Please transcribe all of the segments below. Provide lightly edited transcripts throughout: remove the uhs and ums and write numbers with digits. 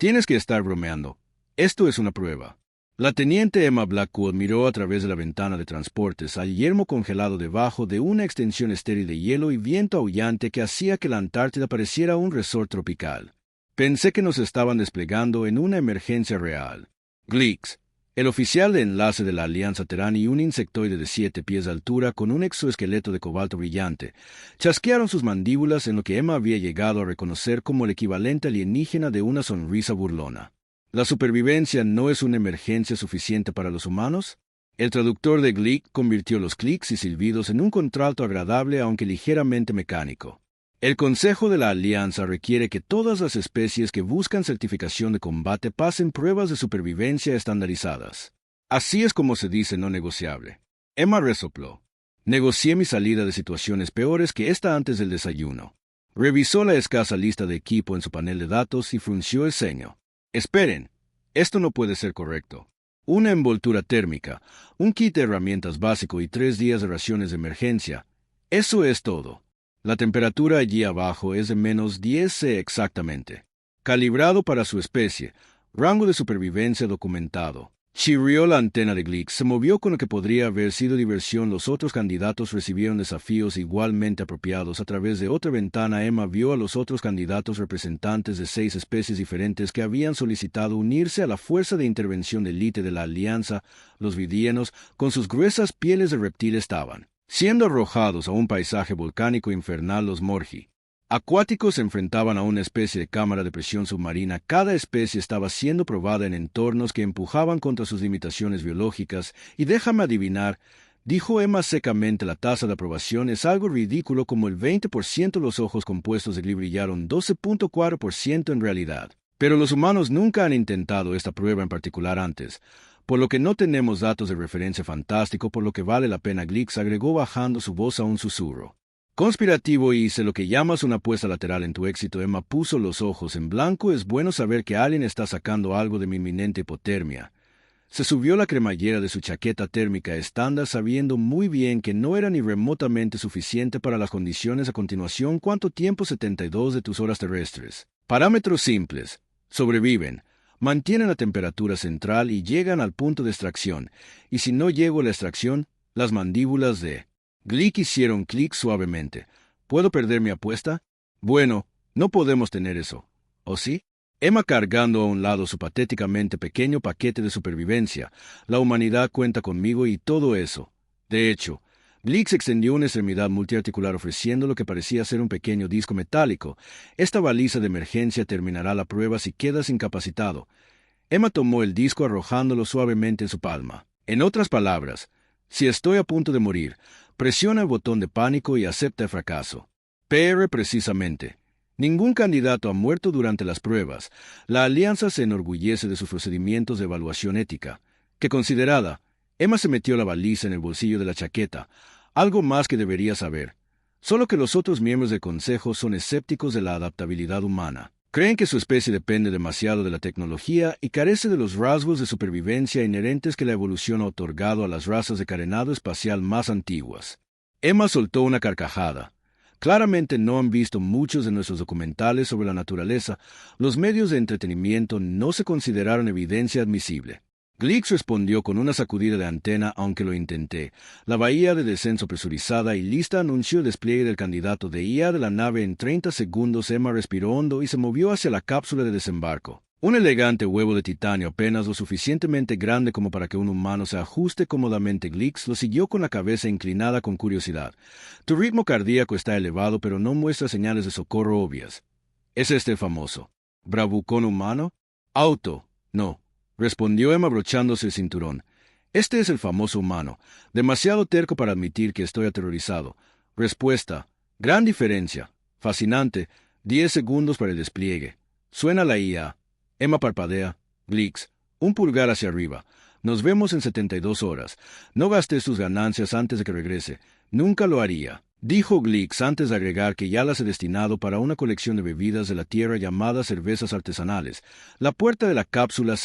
Tienes que estar bromeando. Esto es una prueba. La teniente Emma Blackwood miró a través de la ventana de transportes al yermo congelado debajo de una extensión estéril de hielo y viento aullante que hacía que la Antártida pareciera un resort tropical. Pensé que nos estaban desplegando en una emergencia real. Gleeks, el oficial de enlace de la Alianza Terán y un insectoide de 7 pies de altura con un exoesqueleto de cobalto brillante, chasquearon sus mandíbulas en lo que Emma había llegado a reconocer como el equivalente alienígena de una sonrisa burlona. ¿La supervivencia no es una emergencia suficiente para los humanos? El traductor de Gleek convirtió los clics y silbidos en un contralto agradable aunque ligeramente mecánico. El Consejo de la Alianza requiere que todas las especies que buscan certificación de combate pasen pruebas de supervivencia estandarizadas. Así es como se dice no negociable. Emma resopló. Negocié mi salida de situaciones peores que esta antes del desayuno. Revisó la escasa lista de equipo en su panel de datos y frunció el ceño. Esperen, esto no puede ser correcto. Una envoltura térmica, un kit de herramientas básico y 3 días de raciones de emergencia. Eso es todo. La temperatura allí abajo es de menos 10 C exactamente. Calibrado para su especie. Rango de supervivencia documentado. Chirrió la antena de Gleek. Se movió con lo que podría haber sido diversión. Los otros candidatos recibieron desafíos igualmente apropiados. A través de otra ventana, Emma vio a los otros candidatos representantes de 6 especies diferentes que habían solicitado unirse a la fuerza de intervención de élite de la Alianza. Los vidianos, con sus gruesas pieles de reptil, estaban siendo arrojados a un paisaje volcánico infernal. Los Morgi acuáticos se enfrentaban a una especie de cámara de presión submarina. Cada especie estaba siendo probada en entornos que empujaban contra sus limitaciones biológicas, y déjame adivinar, dijo Emma secamente, la tasa de aprobación es algo ridículo como el 20%. Los ojos compuestos de Glee brillaron 12.4% en realidad. Pero los humanos nunca han intentado esta prueba en particular antes, por lo que no tenemos datos de referencia fantástico por lo que vale la pena. Gleeks agregó bajando su voz a un susurro conspirativo. Hice lo que llamas una apuesta lateral en tu éxito. Emma puso los ojos en blanco. Es bueno saber que alguien está sacando algo de mi inminente hipotermia. Se subió la cremallera de su chaqueta térmica estándar sabiendo muy bien que no era ni remotamente suficiente para las condiciones. A continuación, ¿cuánto tiempo? 72 de tus horas terrestres. Parámetros simples. Sobreviven. Mantienen la temperatura central y llegan al punto de extracción. Y si no llego a la extracción, las mandíbulas de Gleek hicieron clic suavemente. ¿Puedo perder mi apuesta? Bueno, no podemos tener eso. ¿O sí? Emma cargando a un lado su patéticamente pequeño paquete de supervivencia. La humanidad cuenta conmigo y todo eso. De hecho, Gleek extendió una extremidad multiarticular ofreciendo lo que parecía ser un pequeño disco metálico. Esta baliza de emergencia terminará la prueba si quedas incapacitado. Emma tomó el disco arrojándolo suavemente en su palma. En otras palabras, si estoy a punto de morir, presiona el botón de pánico y acepta el fracaso. PR precisamente. Ningún candidato ha muerto durante las pruebas. La Alianza se enorgullece de sus procedimientos de evaluación ética. Que considerada, Emma se metió la baliza en el bolsillo de la chaqueta. Algo más que debería saber. Solo que los otros miembros del Consejo son escépticos de la adaptabilidad humana. Creen que su especie depende demasiado de la tecnología y carece de los rasgos de supervivencia inherentes que la evolución ha otorgado a las razas de carenado espacial más antiguas. Emma soltó una carcajada. Claramente no han visto muchos de nuestros documentales sobre la naturaleza. Los medios de entretenimiento no se consideraron evidencia admisible. Gleeks respondió con una sacudida de antena, aunque lo intenté. La bahía de descenso presurizada y lista anunció el despliegue del candidato de IA de la nave en 30 segundos. Emma respiró hondo y se movió hacia la cápsula de desembarco. Un elegante huevo de titanio apenas lo suficientemente grande como para que un humano se ajuste cómodamente. Gleeks lo siguió con la cabeza inclinada con curiosidad. Tu ritmo cardíaco está elevado, pero no muestra señales de socorro obvias. ¿Es este el famoso bravucón humano? Auto. No. Respondió Emma abrochándose el cinturón. Este es el famoso humano. Demasiado terco para admitir que estoy aterrorizado. Respuesta. Gran diferencia. Fascinante. 10 segundos para el despliegue. Suena la IA. Emma parpadea. Gleeks. Un pulgar hacia arriba. Nos vemos en 72 horas. No gastes tus ganancias antes de que regrese. Nunca lo haría. Dijo Gleeks antes de agregar que ya las he destinado para una colección de bebidas de la tierra llamadas cervezas artesanales. La puerta de la cápsula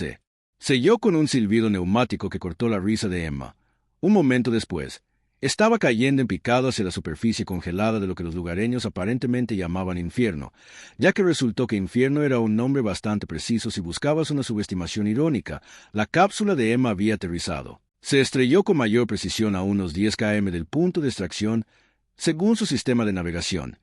selló con un silbido neumático que cortó la risa de Emma. Un momento después, Estaba cayendo en picado hacia la superficie congelada de lo que los lugareños aparentemente llamaban infierno, ya que resultó que infierno era un nombre bastante preciso si buscabas una subestimación irónica. La cápsula de Emma había aterrizado. Se estrelló con mayor precisión a unos 10 km del punto de extracción, según su sistema de navegación,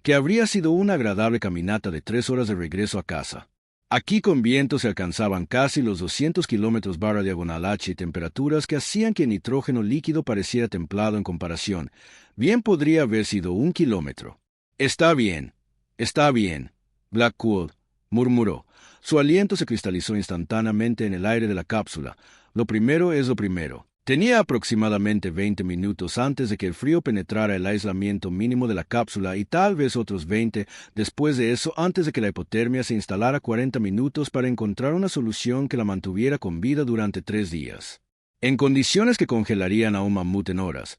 que habría sido una agradable caminata de 3 horas de regreso a casa. Aquí con viento se alcanzaban casi los 200 km/h y temperaturas que hacían que el nitrógeno líquido pareciera templado en comparación. Bien podría haber sido 1 kilómetro. Está bien, Blackwood murmuró. Su aliento se cristalizó instantáneamente en el aire de la cápsula. Lo primero es lo primero. Tenía aproximadamente 20 minutos antes de que el frío penetrara el aislamiento mínimo de la cápsula y tal vez otros 20 después de eso antes de que la hipotermia se instalara 40 minutos para encontrar una solución que la mantuviera con vida durante 3 días. En condiciones que congelarían a un mamut en horas,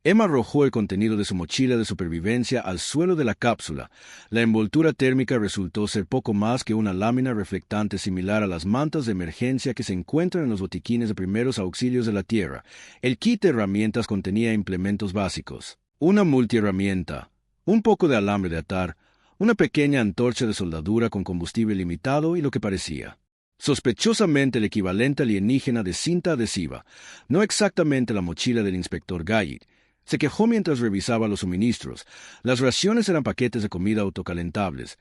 Emma arrojó el contenido de su mochila de supervivencia al suelo de la cápsula. La envoltura térmica resultó ser poco más que una lámina reflectante similar a las mantas de emergencia que se encuentran en los botiquines de primeros auxilios de la Tierra. El kit de herramientas contenía implementos básicos: una multiherramienta, un poco de alambre de atar, una pequeña antorcha de soldadura con combustible limitado y lo que parecía sospechosamente el equivalente alienígena de cinta adhesiva, no exactamente la mochila del inspector Gallit. Se quejó mientras revisaba los suministros. Las raciones eran paquetes de comida autocalentables,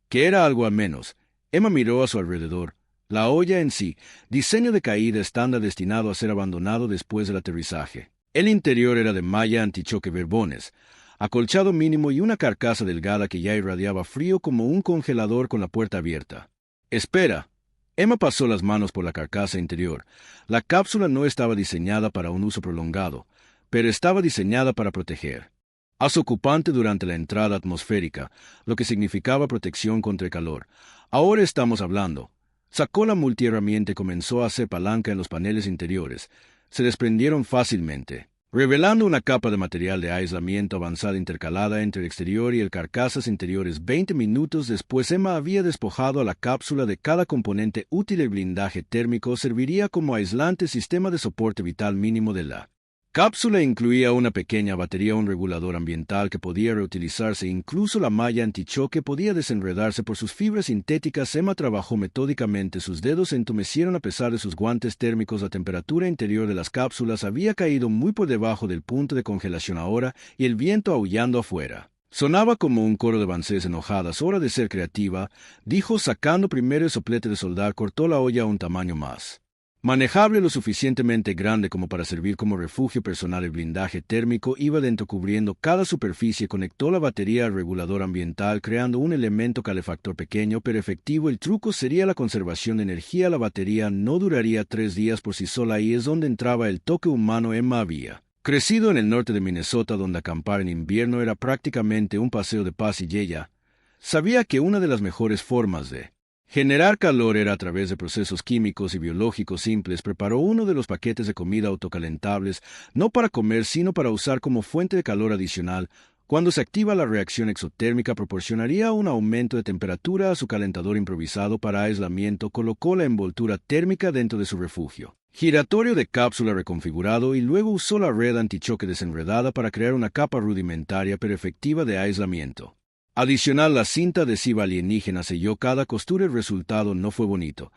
que era algo al menos. Emma miró a su alrededor. La olla en sí, diseño de caída estándar destinado a ser abandonado después del aterrizaje. El interior era de malla antichoque Verbones, acolchado mínimo y una carcasa delgada que ya irradiaba frío como un congelador con la puerta abierta. «Espera». Emma pasó las manos por la carcasa interior. La cápsula no estaba diseñada para un uso prolongado, pero estaba diseñada para proteger a su ocupante durante la entrada atmosférica, lo que significaba protección contra el calor. Ahora estamos hablando. Sacó la multiherramienta y comenzó a hacer palanca en los paneles interiores. Se desprendieron fácilmente, revelando una capa de material de aislamiento avanzada intercalada entre el exterior y el carcasas interiores. 20 minutos después, Emma había despojado a la cápsula de cada componente útil. El blindaje térmico serviría como aislante sistema de soporte vital mínimo de la cápsula. Incluía una pequeña batería, un regulador ambiental que podía reutilizarse, incluso la malla antichoque podía desenredarse por sus fibras sintéticas. Emma trabajó metódicamente, sus dedos se entumecieron a pesar de sus guantes térmicos. La temperatura interior de las cápsulas había caído muy por debajo del punto de congelación ahora, y el viento aullando afuera sonaba como un coro de voces enojadas. «Hora de ser creativa», dijo, sacando primero el soplete de soldar. Cortó la olla a un tamaño más manejable, lo suficientemente grande como para servir como refugio personal. El blindaje térmico iba dentro cubriendo cada superficie. Conectó la batería al regulador ambiental, creando un elemento calefactor pequeño pero efectivo. El truco sería la conservación de energía. La batería no duraría 3 días por sí sola. Ahí es donde entraba el toque humano. Emma había crecido en el norte de Minnesota, donde acampar en invierno era prácticamente un paseo de paz, y ella sabía que una de las mejores formas de generar calor era a través de procesos químicos y biológicos simples. Preparó uno de los paquetes de comida autocalentables, no para comer, sino para usar como fuente de calor adicional. Cuando se activa la reacción exotérmica, proporcionaría un aumento de temperatura a su calentador improvisado para aislamiento. Colocó la envoltura térmica dentro de su refugio giratorio de cápsula reconfigurado y luego usó la red antichoque desenredada para crear una capa rudimentaria pero efectiva de aislamiento. Adicional, la cinta adhesiva alienígena selló cada costura. El resultado no fue bonito,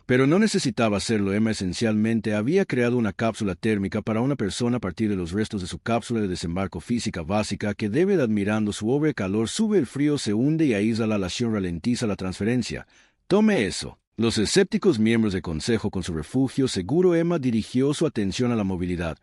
pero no necesitaba hacerlo. Emma esencialmente había creado una cápsula térmica para una persona a partir de los restos de su cápsula de desembarco física básica, que debe de admirando su obra. El calor sube, el frío se hunde y aísla. La lación ralentiza la transferencia. Tome eso. Los escépticos miembros del consejo con su refugio seguro. Emma dirigió su atención a la movilidad.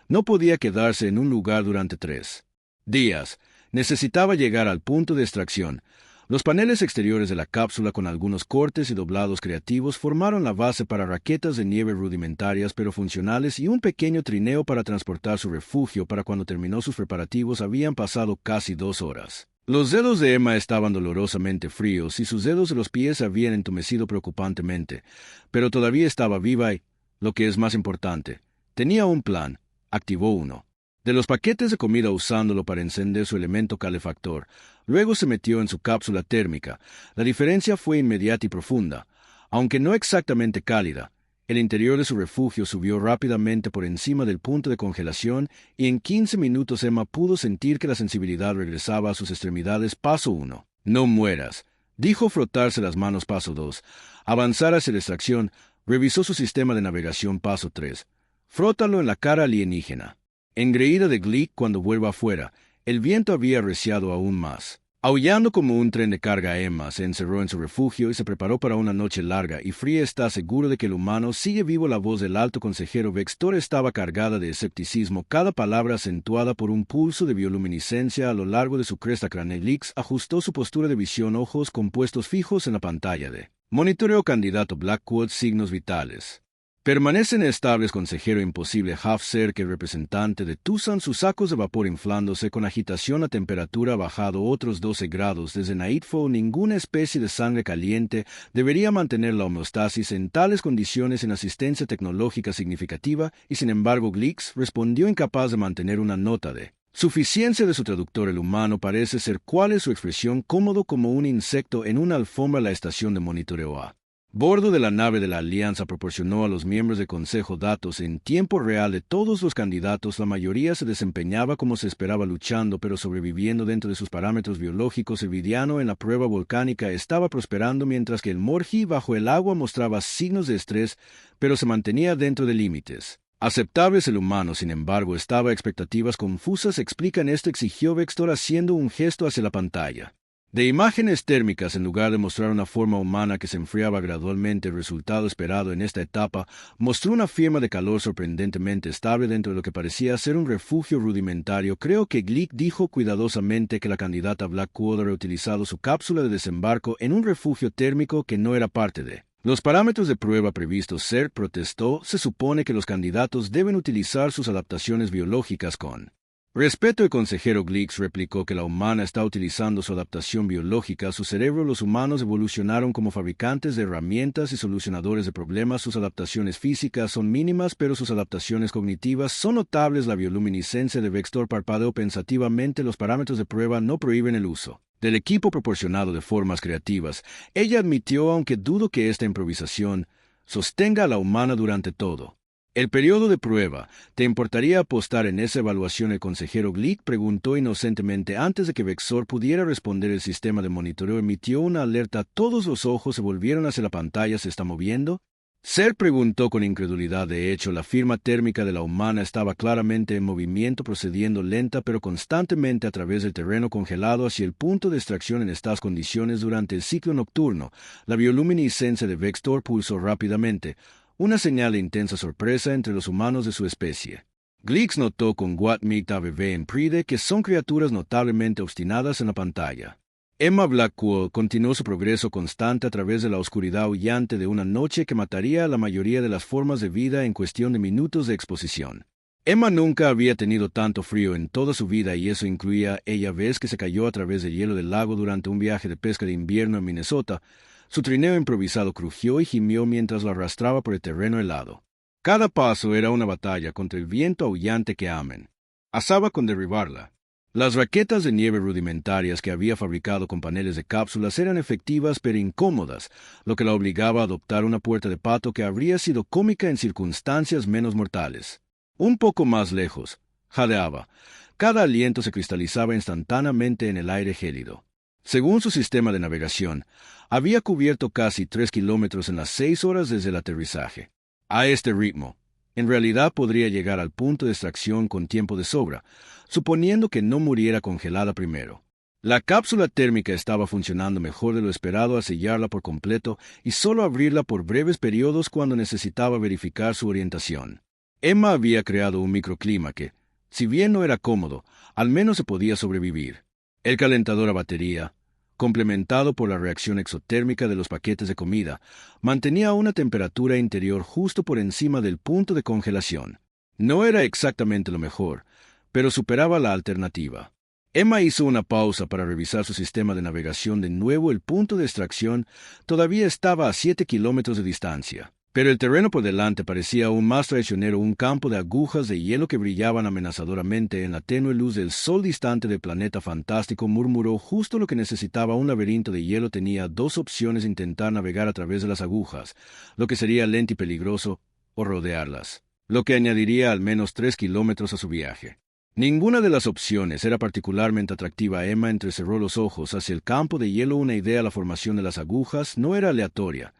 No podía quedarse en un lugar durante 3 días. Necesitaba llegar al punto de extracción. Los paneles exteriores de la cápsula, con algunos cortes y doblados creativos, formaron la base para raquetas de nieve rudimentarias pero funcionales y un pequeño trineo para transportar su refugio. Para cuando terminó sus preparativos habían pasado casi 2 horas. Los dedos de Emma estaban dolorosamente fríos y sus dedos de los pies habían entumecido preocupantemente, pero todavía estaba viva y, lo que es más importante, tenía un plan. Activó uno de los paquetes de comida usándolo para encender su elemento calefactor. Luego se metió en su cápsula térmica. La diferencia fue inmediata y profunda, aunque no exactamente cálida. El interior de su refugio subió rápidamente por encima del punto de congelación y en 15 minutos Emma pudo sentir que la sensibilidad regresaba a sus extremidades. Paso 1. No mueras, dijo frotarse las manos. Paso 2. Avanzar hacia la extracción. Revisó su sistema de navegación. Paso 3. Frótalo en la cara alienígena. Engreída de Glick cuando vuelva afuera, el viento había arreciado aún más. Aullando como un tren de carga, Emma se encerró en su refugio y se preparó para una noche larga y fría. ¿Está seguro de que el humano sigue vivo? La voz del alto consejero Vextor estaba cargada de escepticismo, cada palabra acentuada por un pulso de bioluminiscencia a lo largo de su cresta craneal. Glix ajustó su postura de visión, ojos compuestos fijos en la pantalla de monitoreo. Candidato Blackwood, signos vitales. Permanecen estables, consejero. Imposible. Hafser, que el representante de Tucson, sus sacos de vapor inflándose con agitación. La temperatura ha bajado otros 12 grados desde Nightfall. Ninguna especie de sangre caliente debería mantener la homeostasis en tales condiciones sin asistencia tecnológica significativa, y sin embargo Glix respondió incapaz de mantener una nota de suficiencia de su traductor. El humano parece ser, ¿cuál es su expresión? Cómodo como un insecto en una alfombra. La estación de monitoreo a bordo de la nave de la Alianza proporcionó a los miembros del Consejo datos en tiempo real de todos los candidatos. La mayoría se desempeñaba como se esperaba, luchando pero sobreviviendo dentro de sus parámetros biológicos. El vidiano en la prueba volcánica estaba prosperando, mientras que el Morgi bajo el agua mostraba signos de estrés, pero se mantenía dentro de límites aceptables. El humano, sin embargo, estaba a expectativas confusas. Explican esto, exigió Vextor haciendo un gesto hacia la pantalla de imágenes térmicas. En lugar de mostrar una forma humana que se enfriaba gradualmente, el resultado esperado en esta etapa mostró una firma de calor sorprendentemente estable dentro de lo que parecía ser un refugio rudimentario. Creo que Glick dijo cuidadosamente que la candidata Blackwood había utilizado su cápsula de desembarco en un refugio térmico que no era parte de los parámetros de prueba previstos. Ser protestó. Se supone que los candidatos deben utilizar sus adaptaciones biológicas con respeto. El consejero Glix replicó que la humana está utilizando su adaptación biológica. Su cerebro. Los humanos evolucionaron como fabricantes de herramientas y solucionadores de problemas. Sus adaptaciones físicas son mínimas, pero sus adaptaciones cognitivas son notables. La bioluminiscencia de Vextor parpadeó pensativamente. Los parámetros de prueba no prohíben el uso del equipo proporcionado de formas creativas. Ella admitió, aunque dudo que esta improvisación sostenga a la humana durante todo el periodo de prueba. ¿Te importaría apostar en esa evaluación? El consejero Glick preguntó inocentemente. Antes de que Vexor pudiera responder, el sistema de monitoreo emitió una alerta. Todos los ojos se volvieron hacia la pantalla. ¿Se está moviendo? Ser preguntó con incredulidad. De hecho, la firma térmica de la humana estaba claramente en movimiento, procediendo lenta pero constantemente a través del terreno congelado hacia el punto de extracción. En estas condiciones, durante el ciclo nocturno, la bioluminiscencia de Vextor pulsó rápidamente, una señal de intensa sorpresa entre los humanos de su especie. Glix notó con Guatmita Bebé en Pride que son criaturas notablemente obstinadas en la pantalla. Emma Blackwood continuó su progreso constante a través de la oscuridad aullante de una noche que mataría a la mayoría de las formas de vida en cuestión de minutos de exposición. Emma nunca había tenido tanto frío en toda su vida, y eso incluía ella vez que se cayó a través del hielo del lago durante un viaje de pesca de invierno en Minnesota. Su trineo improvisado crujió y gimió mientras lo arrastraba por el terreno helado. Cada paso era una batalla contra el viento aullante que amenazaba con derribarla. Las raquetas de nieve rudimentarias que había fabricado con paneles de cápsulas eran efectivas pero incómodas, lo que la obligaba a adoptar una puerta de pato que habría sido cómica en circunstancias menos mortales. Un poco más lejos, jadeaba. Cada aliento se cristalizaba instantáneamente en el aire gélido. Según su sistema de navegación, había cubierto casi 3 kilómetros en las 6 horas desde el aterrizaje. A este ritmo, en realidad podría llegar al punto de extracción con tiempo de sobra, suponiendo que no muriera congelada primero. La cápsula térmica estaba funcionando mejor de lo esperado al sellarla por completo y solo abrirla por breves periodos cuando necesitaba verificar su orientación. Emma había creado un microclima que, si bien no era cómodo, al menos se podía sobrevivir. El calentador a batería, complementado por la reacción exotérmica de los paquetes de comida, mantenía una temperatura interior justo por encima del punto de congelación. No era exactamente lo mejor, pero superaba la alternativa. Emma hizo una pausa para revisar su sistema de navegación de nuevo. El punto de extracción todavía estaba a 7 kilómetros de distancia, Pero el terreno por delante parecía aún más traicionero, un campo de agujas de hielo que brillaban amenazadoramente en la tenue luz del sol distante del planeta fantástico. Murmuró: justo lo que necesitaba. Un laberinto de hielo tenía dos opciones: intentar navegar a través de las agujas, lo que sería lento y peligroso, o rodearlas, lo que añadiría al menos 3 kilómetros a su viaje. Ninguna de las opciones era particularmente atractiva. Emma entrecerró los ojos hacia el campo de hielo. Una idea: la formación de las agujas no era aleatoria.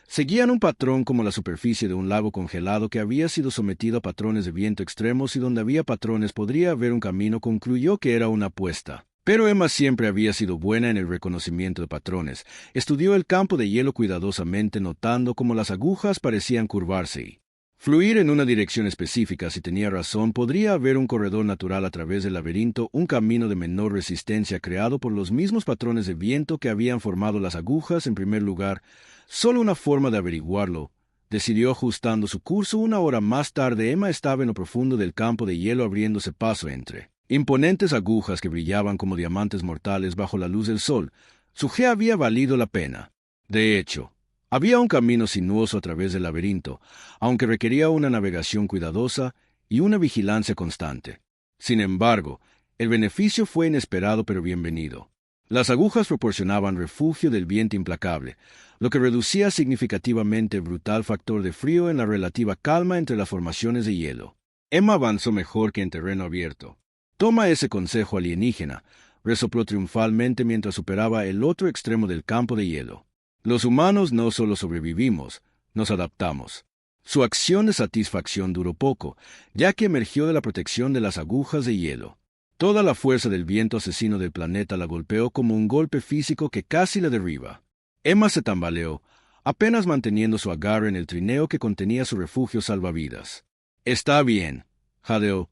Seguían un patrón como la superficie de un lago congelado que había sido sometido a patrones de viento extremos, y donde había patrones podría haber un camino. Concluyó que era una apuesta. Pero Emma siempre había sido buena en el reconocimiento de patrones. Estudió el campo de hielo cuidadosamente, notando cómo las agujas parecían curvarse y fluir en una dirección específica. Si tenía razón, podría haber un corredor natural a través del laberinto, un camino de menor resistencia creado por los mismos patrones de viento que habían formado las agujas. En primer lugar, solo una forma de averiguarlo, decidió, ajustando su curso. Una hora más tarde, Emma estaba en lo profundo del campo de hielo, abriéndose paso entre imponentes agujas que brillaban como diamantes mortales bajo la luz del sol. Su G había valido la pena. De hecho, había un camino sinuoso a través del laberinto, aunque requería una navegación cuidadosa y una vigilancia constante. Sin embargo, el beneficio fue inesperado pero bienvenido. Las agujas proporcionaban refugio del viento implacable, lo que reducía significativamente el brutal factor de frío en la relativa calma entre las formaciones de hielo. Emma avanzó mejor que en terreno abierto. «Toma ese consejo alienígena», resopló triunfalmente mientras superaba el otro extremo del campo de hielo. «Los humanos no solo sobrevivimos, nos adaptamos». Su acción de satisfacción duró poco, ya que emergió de la protección de las agujas de hielo. Toda la fuerza del viento asesino del planeta la golpeó como un golpe físico que casi la derriba. Emma se tambaleó, apenas manteniendo su agarre en el trineo que contenía su refugio salvavidas. «Está bien», jadeó,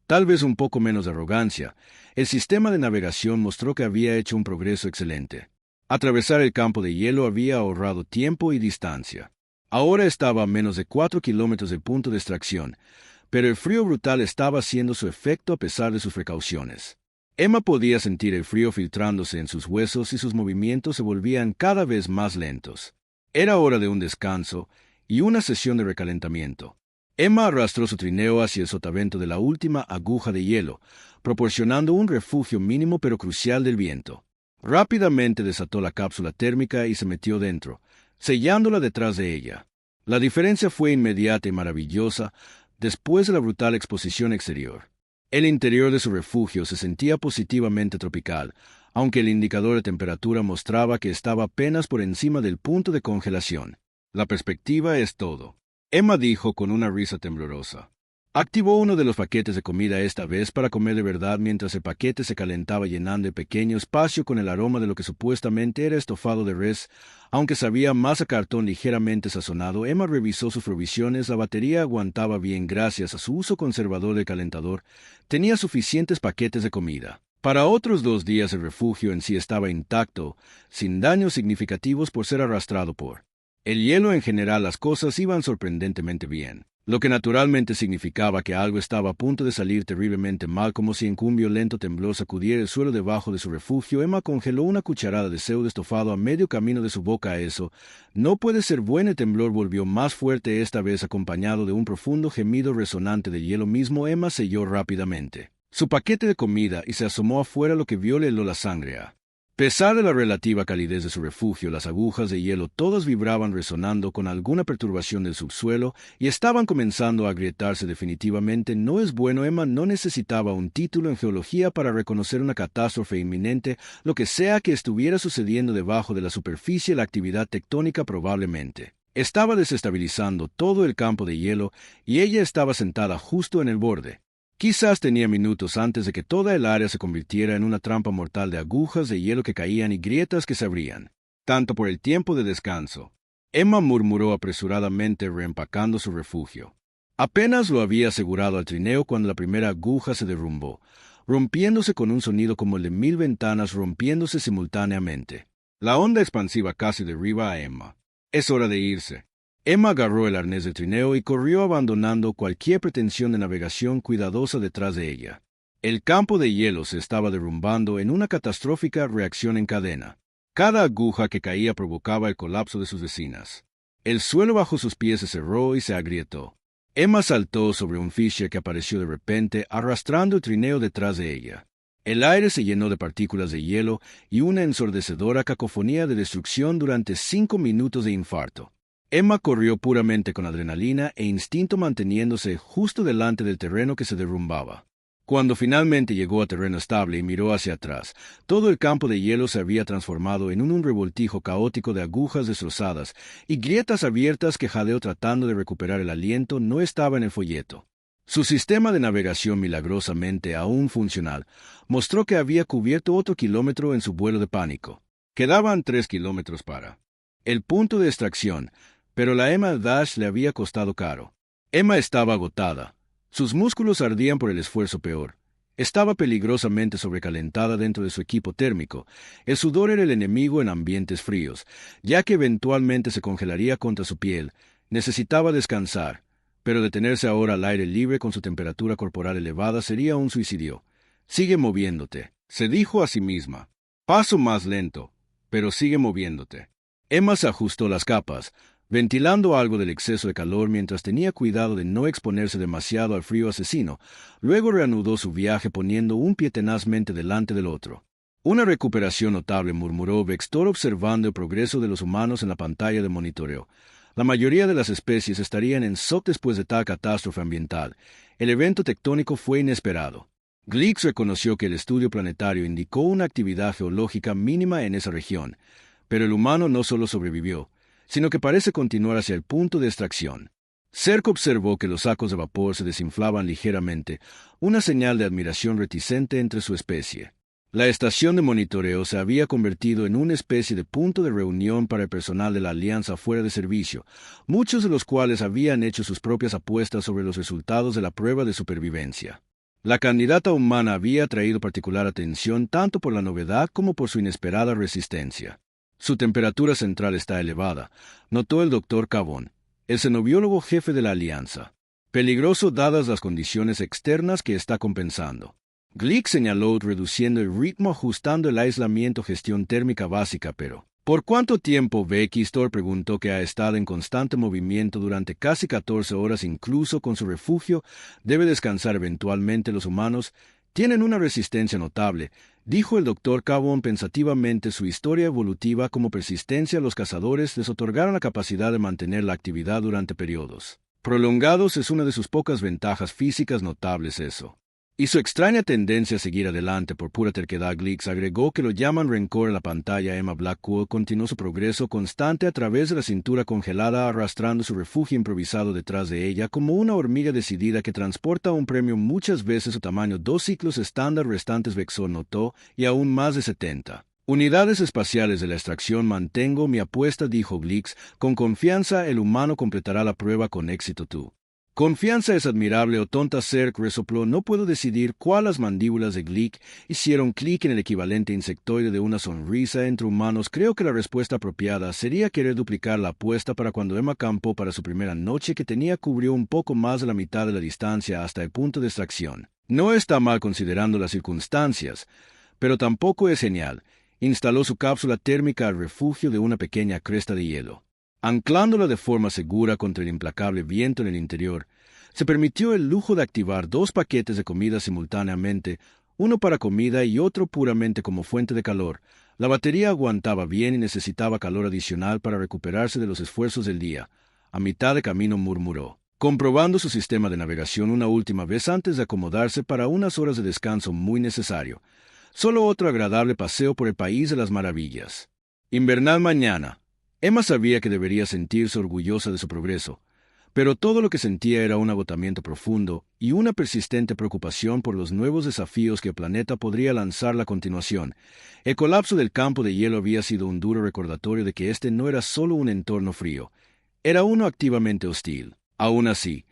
tal vez un poco menos de arrogancia. El sistema de navegación mostró que había hecho un progreso excelente. Atravesar el campo de hielo había ahorrado tiempo y distancia. Ahora estaba a menos de 4 kilómetros del punto de extracción, pero el frío brutal estaba haciendo su efecto a pesar de sus precauciones. Emma podía sentir el frío filtrándose en sus huesos y sus movimientos se volvían cada vez más lentos. Era hora de un descanso y una sesión de recalentamiento. Emma arrastró su trineo hacia el sotavento de la última aguja de hielo, proporcionando un refugio mínimo pero crucial del viento. Rápidamente desató la cápsula térmica y se metió dentro, sellándola detrás de ella. La diferencia fue inmediata y maravillosa después de la brutal exposición exterior. El interior de su refugio se sentía positivamente tropical, aunque el indicador de temperatura mostraba que estaba apenas por encima del punto de congelación. «La perspectiva es todo», Emma dijo con una risa temblorosa. Activó uno de los paquetes de comida, esta vez para comer de verdad, mientras el paquete se calentaba, llenando el pequeño espacio con el aroma de lo que supuestamente era estofado de res, aunque sabía más a cartón ligeramente sazonado. Emma revisó sus provisiones. La batería aguantaba bien gracias a su uso conservador del calentador. Tenía suficientes paquetes de comida. Para otros 2 días el refugio en sí estaba intacto, sin daños significativos por ser arrastrado por el hielo. En general las cosas iban sorprendentemente bien, lo que naturalmente significaba que algo estaba a punto de salir terriblemente mal. Como si un violento temblor sacudiera el suelo debajo de su refugio, Emma congeló una cucharada de pseudo estofado a medio camino de su boca. «Eso no puede ser bueno». El temblor volvió más fuerte, esta vez acompañado de un profundo gemido resonante de hielo mismo. Emma selló rápidamente su paquete de comida y se asomó afuera. Lo que vio le heló la sangre. A pesar de la relativa calidez de su refugio, las agujas de hielo todas vibraban, resonando con alguna perturbación del subsuelo, y estaban comenzando a agrietarse definitivamente. «No es bueno». Emma no necesitaba un título en geología para reconocer una catástrofe inminente. Lo que sea que estuviera sucediendo debajo de la superficie, la actividad tectónica probablemente estaba desestabilizando todo el campo de hielo, y ella estaba sentada justo en el borde. Quizás tenía minutos antes de que toda el área se convirtiera en una trampa mortal de agujas de hielo que caían y grietas que se abrían. Tanto por el tiempo de descanso. Emma murmuró apresuradamente, reempacando su refugio. Apenas lo había asegurado al trineo cuando la primera aguja se derrumbó, rompiéndose con un sonido como el de 1000 ventanas rompiéndose simultáneamente. La onda expansiva casi derriba a Emma. «Es hora de irse». Emma agarró el arnés de trineo y corrió, abandonando cualquier pretensión de navegación cuidadosa detrás de ella. El campo de hielo se estaba derrumbando en una catastrófica reacción en cadena. Cada aguja que caía provocaba el colapso de sus vecinas. El suelo bajo sus pies se cerró y se agrietó. Emma saltó sobre un Fisher que apareció de repente, arrastrando el trineo detrás de ella. El aire se llenó de partículas de hielo y una ensordecedora cacofonía de destrucción durante 5 minutos de infarto. Emma corrió puramente con adrenalina e instinto, manteniéndose justo delante del terreno que se derrumbaba. Cuando finalmente llegó a terreno estable y miró hacia atrás, todo el campo de hielo se había transformado en un revoltijo caótico de agujas destrozadas y grietas abiertas que jadeó tratando de recuperar el aliento no estaba en el folleto. Su sistema de navegación, milagrosamente aún funcional, mostró que había cubierto otro kilómetro en su vuelo de pánico. Quedaban 3 kilómetros para el punto de extracción, pero la Emma Dash le había costado caro. Emma estaba agotada. Sus músculos ardían por el esfuerzo peor. Estaba peligrosamente sobrecalentada dentro de su equipo térmico. El sudor era el enemigo en ambientes fríos, ya que eventualmente se congelaría contra su piel. Necesitaba descansar, pero detenerse ahora al aire libre con su temperatura corporal elevada sería un suicidio. Sigue moviéndote, se dijo a sí misma. Paso más lento, pero sigue moviéndote. Emma se ajustó las capas, ventilando algo del exceso de calor mientras tenía cuidado de no exponerse demasiado al frío asesino. Luego reanudó su viaje poniendo un pie tenazmente delante del otro. Una recuperación notable, murmuró Vextor observando el progreso de los humanos en la pantalla de monitoreo. La mayoría de las especies estarían en shock después de tal catástrofe ambiental. El evento tectónico fue inesperado. Gleeks reconoció que el estudio planetario indicó una actividad geológica mínima en esa región, pero el humano no solo sobrevivió, sino que parece continuar hacia el punto de extracción. Cerc observó que los sacos de vapor se desinflaban ligeramente, una señal de admiración reticente entre su especie. La estación de monitoreo se había convertido en una especie de punto de reunión para el personal de la Alianza fuera de servicio, muchos de los cuales habían hecho sus propias apuestas sobre los resultados de la prueba de supervivencia. La candidata humana había atraído particular atención tanto por la novedad como por su inesperada resistencia. Su temperatura central está elevada, notó el doctor Cabón, el xenobiólogo jefe de la Alianza. Peligroso dadas las condiciones externas que está compensando. Glick señaló reduciendo el ritmo, ajustando el aislamiento, gestión térmica básica, pero ¿por cuánto tiempo? Vextor preguntó, que ha estado en constante movimiento durante casi 14 horas, incluso con su refugio. Debe descansar eventualmente. Los humanos tienen una resistencia notable, dijo el doctor Cabón pensativamente. Su historia evolutiva como persistencia. Los cazadores les otorgaron la capacidad de mantener la actividad durante periodos prolongados. Es una de sus pocas ventajas físicas notables eso. Y su extraña tendencia a seguir adelante por pura terquedad. Gleeks agregó que lo llaman rencor en la pantalla. Emma Blackwood continuó su progreso constante a través de la cintura congelada, arrastrando su refugio improvisado detrás de ella como una hormiga decidida que transporta un premio muchas veces su tamaño. 2 ciclos estándar restantes, Vexor notó, y aún más de 70 unidades espaciales de la extracción. Mantengo mi apuesta, dijo Gleeks. Con confianza el humano completará la prueba con éxito. Tú. Confianza es admirable o tonta. Cerc resopló. No puedo decidir cuál. Las mandíbulas de Glick hicieron clic en el equivalente insectoide de una sonrisa entre humanos. Creo que la respuesta apropiada sería querer duplicar la apuesta para cuando Emma campó para su primera noche, que tenía cubrió un poco más de la mitad de la distancia hasta el punto de extracción. No está mal considerando las circunstancias, pero tampoco es genial. Instaló su cápsula térmica al refugio de una pequeña cresta de hielo. Anclándola de forma segura contra el implacable viento en el interior, se permitió el lujo de activar 2 paquetes de comida simultáneamente, uno para comida y otro puramente como fuente de calor. La batería aguantaba bien y necesitaba calor adicional para recuperarse de los esfuerzos del día. A mitad de camino murmuró, comprobando su sistema de navegación una última vez antes de acomodarse para unas horas de descanso muy necesario. Solo otro agradable paseo por el país de las maravillas. Invernal mañana. Emma sabía que debería sentirse orgullosa de su progreso, pero todo lo que sentía era un agotamiento profundo y una persistente preocupación por los nuevos desafíos que el planeta podría lanzarle a continuación. El colapso del campo de hielo había sido un duro recordatorio de que este no era solo un entorno frío, era uno activamente hostil. Aún así,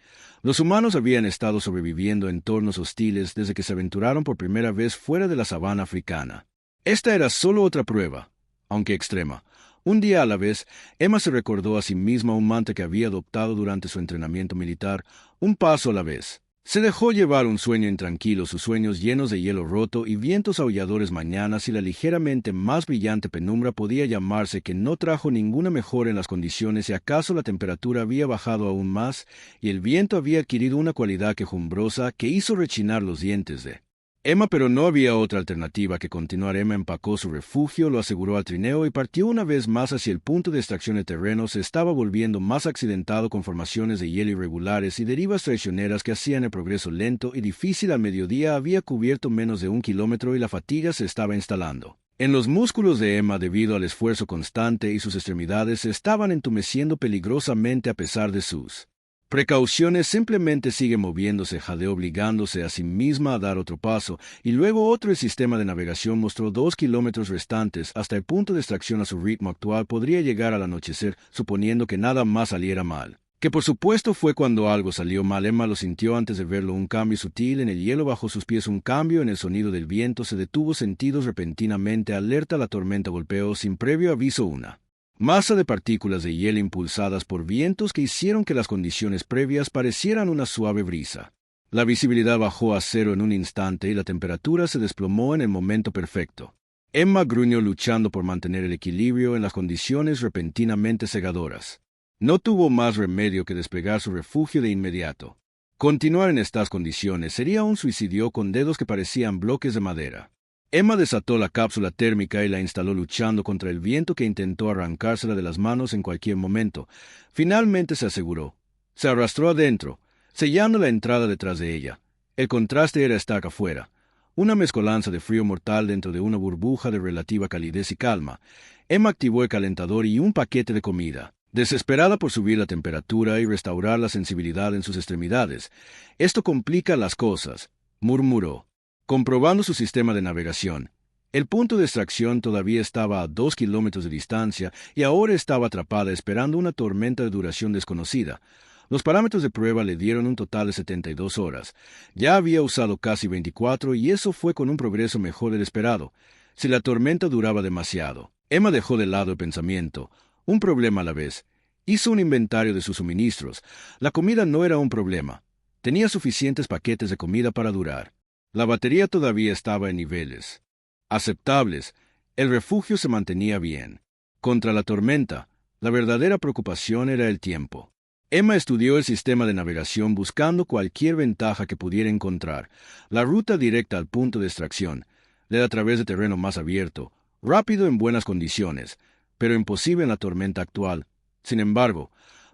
los humanos habían estado sobreviviendo a entornos hostiles desde que se aventuraron por primera vez fuera de la sabana africana. Esta era solo otra prueba, aunque extrema. Un día a la vez, Emma se recordó a sí misma un mantra que había adoptado durante su entrenamiento militar: un paso a la vez. Se dejó llevar un sueño intranquilo, sus sueños llenos de hielo roto y vientos aulladores mañanas y la ligeramente más brillante penumbra podía llamarse que no trajo ninguna mejora en las condiciones y acaso la temperatura había bajado aún más y el viento había adquirido una cualidad quejumbrosa que hizo rechinar los dientes de Emma, pero no había otra alternativa que continuar. Emma empacó su refugio, lo aseguró al trineo y partió una vez más hacia el punto de extracción. El terreno se estaba volviendo más accidentado con formaciones de hielo irregulares y derivas traicioneras que hacían el progreso lento y difícil. Al mediodía había cubierto menos de 1 kilómetro y la fatiga se estaba instalando en los músculos de Emma debido al esfuerzo constante y sus extremidades se estaban entumeciendo peligrosamente a pesar de sus precauciones. Simplemente sigue moviéndose, jadeó obligándose a sí misma a dar otro paso, y luego otro. El sistema de navegación mostró 2 kilómetros restantes hasta el punto de extracción. A su ritmo actual podría llegar al anochecer, suponiendo que nada más saliera mal. Que por supuesto fue cuando algo salió mal. Emma lo sintió antes de verlo, un cambio sutil en el hielo bajo sus pies, un cambio en el sonido del viento. Se detuvo, sentidos repentinamente alerta. La tormenta golpeó sin previo aviso una masa de partículas de hielo impulsadas por vientos que hicieron que las condiciones previas parecieran una suave brisa. La visibilidad bajó a cero en un instante y la temperatura se desplomó en el momento perfecto. Emma gruñó luchando por mantener el equilibrio en las condiciones repentinamente cegadoras. No tuvo más remedio que desplegar su refugio de inmediato. Continuar en estas condiciones sería un suicidio con dedos que parecían bloques de madera. Emma desató la cápsula térmica y la instaló luchando contra el viento que intentó arrancársela de las manos en cualquier momento. Finalmente se aseguró. Se arrastró adentro, sellando la entrada detrás de ella. El contraste era estar afuera. Una mezcolanza de frío mortal dentro de una burbuja de relativa calidez y calma. Emma activó el calentador y un paquete de comida, desesperada por subir la temperatura y restaurar la sensibilidad en sus extremidades. Esto complica las cosas, murmuró, comprobando su sistema de navegación. El punto de extracción todavía estaba a 2 kilómetros de distancia y ahora estaba atrapada esperando una tormenta de duración desconocida. Los parámetros de prueba le dieron un total de 72 horas. Ya había usado casi 24 y eso fue con un progreso mejor del esperado. Si la tormenta duraba demasiado, Emma dejó de lado el pensamiento, un problema a la vez. Hizo un inventario de sus suministros. La comida no era un problema. Tenía suficientes paquetes de comida para durar. La batería todavía estaba en niveles aceptables. El refugio se mantenía bien. Contra la tormenta, la verdadera preocupación era el tiempo. Emma estudió el sistema de navegación buscando cualquier ventaja que pudiera encontrar. La ruta directa al punto de extracción, led a través de terreno más abierto, rápido en buenas condiciones, pero imposible en la tormenta actual. Sin embargo,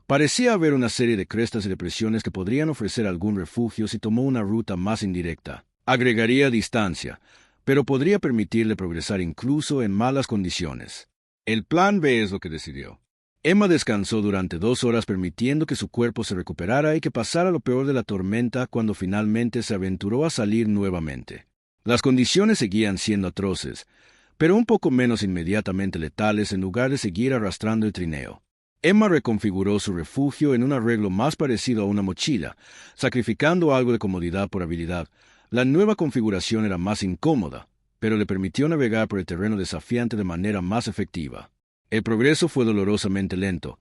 parecía haber una serie de crestas y depresiones que podrían ofrecer algún refugio si tomó una ruta más indirecta. Agregaría distancia, pero podría permitirle progresar incluso en malas condiciones. El plan B es lo que decidió. Emma descansó durante 2 horas permitiendo que su cuerpo se recuperara y que pasara lo peor de la tormenta cuando finalmente se aventuró a salir nuevamente. Las condiciones seguían siendo atroces, pero un poco menos inmediatamente letales en lugar de seguir arrastrando el trineo. Emma reconfiguró su refugio en un arreglo más parecido a una mochila, sacrificando algo de comodidad por habilidad. La nueva configuración era más incómoda, pero le permitió navegar por el terreno desafiante de manera más efectiva. El progreso fue dolorosamente lento.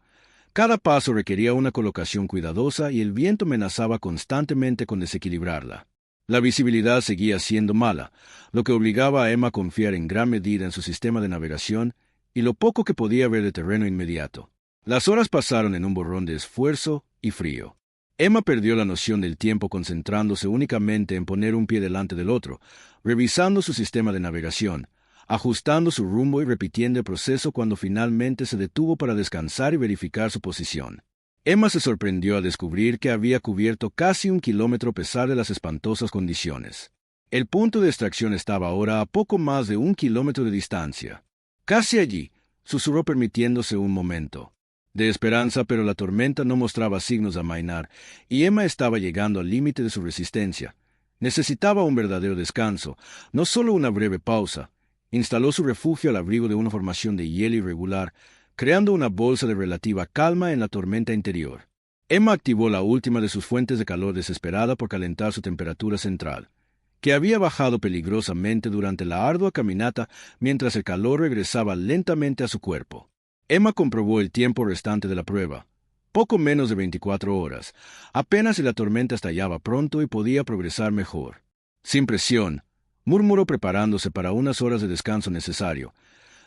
Cada paso requería una colocación cuidadosa y el viento amenazaba constantemente con desequilibrarla. La visibilidad seguía siendo mala, lo que obligaba a Emma a confiar en gran medida en su sistema de navegación y lo poco que podía ver de terreno inmediato. Las horas pasaron en un borrón de esfuerzo y frío. Emma perdió la noción del tiempo concentrándose únicamente en poner un pie delante del otro, revisando su sistema de navegación, ajustando su rumbo y repitiendo el proceso cuando finalmente se detuvo para descansar y verificar su posición. Emma se sorprendió al descubrir que había cubierto casi 1 kilómetro a pesar de las espantosas condiciones. El punto de extracción estaba ahora a poco más de 1 kilómetro de distancia. Casi allí, susurró permitiéndose un momento de esperanza, pero la tormenta no mostraba signos de amainar, y Emma estaba llegando al límite de su resistencia. Necesitaba un verdadero descanso, no solo una breve pausa. Instaló su refugio al abrigo de una formación de hielo irregular, creando una bolsa de relativa calma en la tormenta interior. Emma activó la última de sus fuentes de calor desesperada por calentar su temperatura central, que había bajado peligrosamente durante la ardua caminata mientras el calor regresaba lentamente a su cuerpo. Emma comprobó el tiempo restante de la prueba. Poco menos de 24 horas, apenas si la tormenta estallaba pronto y podía progresar mejor. Sin presión, murmuró preparándose para unas horas de descanso necesario.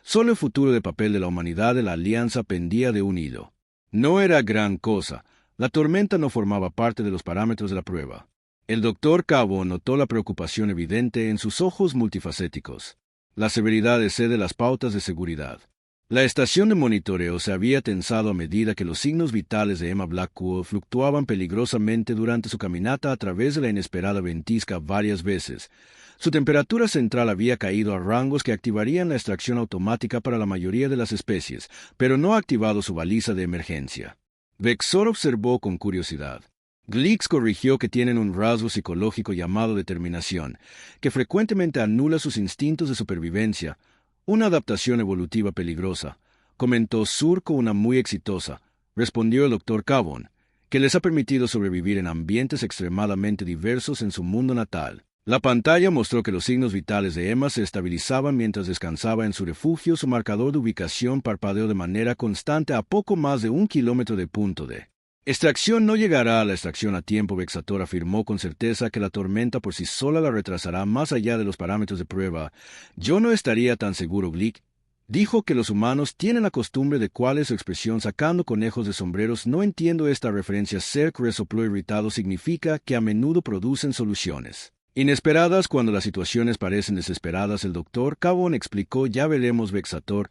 Solo el futuro de papel de la humanidad de la Alianza pendía de un hilo. No era gran cosa. La tormenta no formaba parte de los parámetros de la prueba. El doctor Cabo notó la preocupación evidente en sus ojos multifacéticos. La severidad excede las pautas de seguridad. La estación de monitoreo se había tensado a medida que los signos vitales de Emma Blackwell fluctuaban peligrosamente durante su caminata a través de la inesperada ventisca varias veces. Su temperatura central había caído a rangos que activarían la extracción automática para la mayoría de las especies, pero no ha activado su baliza de emergencia. Vexor observó con curiosidad. Gleeks corrigió que tienen un rasgo psicológico llamado determinación, que frecuentemente anula sus instintos de supervivencia. Una adaptación evolutiva peligrosa, comentó Surco, una muy exitosa, respondió el doctor Cabon, que les ha permitido sobrevivir en ambientes extremadamente diversos en su mundo natal. La pantalla mostró que los signos vitales de Emma se estabilizaban mientras descansaba en su refugio. Su marcador de ubicación parpadeó de manera constante a poco más de 1 kilómetro de punto de extracción. No llegará a la extracción a tiempo. Vexator afirmó con certeza que la tormenta por sí sola la retrasará más allá de los parámetros de prueba. Yo no estaría tan seguro. Glick dijo que los humanos tienen la costumbre de cuál es su expresión sacando conejos de sombreros. No entiendo esta referencia. Cerc resopló irritado. Significa que a menudo producen soluciones inesperadas cuando las situaciones parecen desesperadas. El doctor Cabon explicó. Ya veremos. Vexator